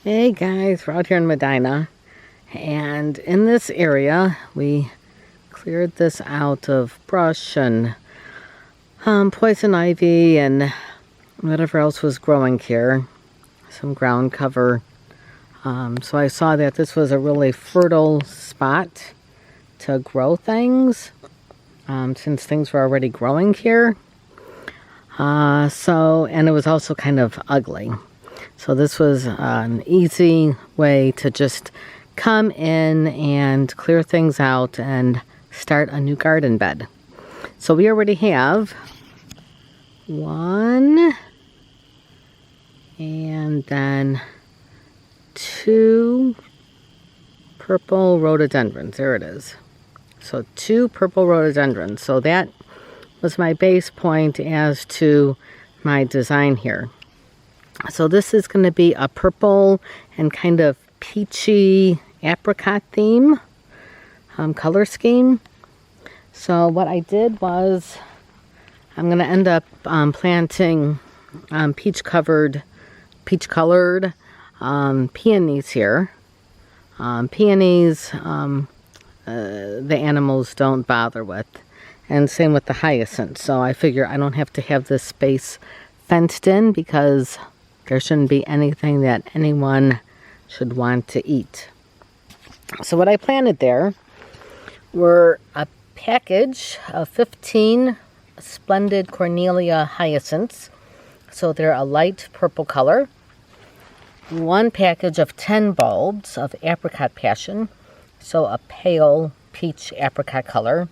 Hey guys, we're out here in Medina, and in this area we cleared this out of brush and poison ivy and whatever else was growing here, some ground cover. So I saw that this was a really fertile spot to grow things, since things were already growing here. And it was also kind of ugly. So this was an easy way to just come in and clear things out and start a new garden bed. So we already have one and then two purple rhododendrons. There it is. So two purple rhododendrons. So that was my base point as to my design here. So this is going to be a purple and kind of peachy apricot theme, color scheme. So what I did was I'm going to end up planting peach-colored peonies here. Peonies, the animals don't bother with. And same with the hyacinths. So I figure I don't have to have this space fenced in because there shouldn't be anything that anyone should want to eat. So what I planted there were a package of 15 splendid Cornelia hyacinths. So they're a light purple color. One package of 10 bulbs of apricot passion. So a pale peach apricot color.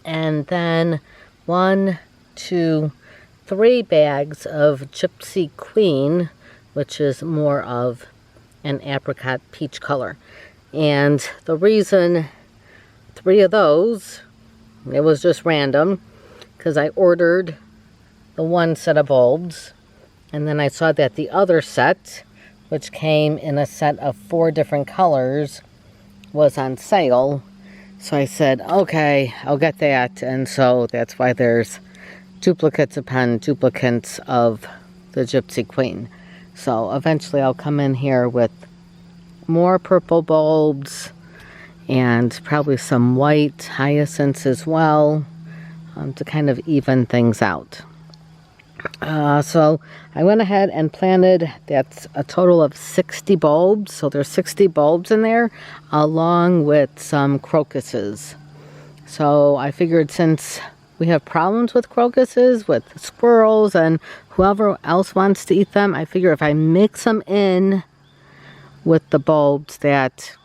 And then 1, 2, 3 bags of Gypsy Queen, which is more of an apricot peach color. And the reason 3 of those, it was just random, because I ordered the one set of bulbs, and then I saw that the other set, which came in a set of 4 different colors, was on sale. So I said, okay, I'll get that. And so that's why there's duplicates upon duplicates of the Gypsy Queen. So eventually I'll come in here with more purple bulbs and probably some white hyacinths as well, to kind of even things out. So I went ahead and planted, that's a total of 60 bulbs. So there's 60 bulbs in there, along with some crocuses. So I figured since we have problems with crocuses, with squirrels, and whoever else wants to eat them, I figure if I mix them in with the bulbs that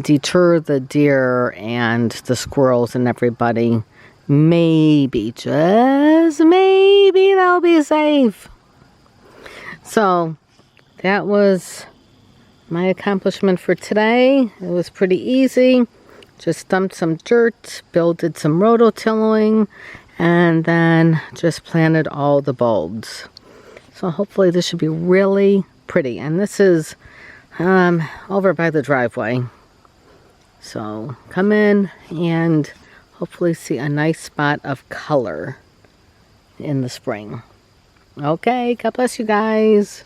deter the deer and the squirrels and everybody, maybe, just maybe, they'll be safe. So that was my accomplishment for today. It was pretty easy. Just dumped some dirt, builded some rototilling, and then just planted all the bulbs. So hopefully this should be really pretty. And this is over by the driveway. So come in and hopefully see a nice spot of color in the spring. Okay, God bless you guys.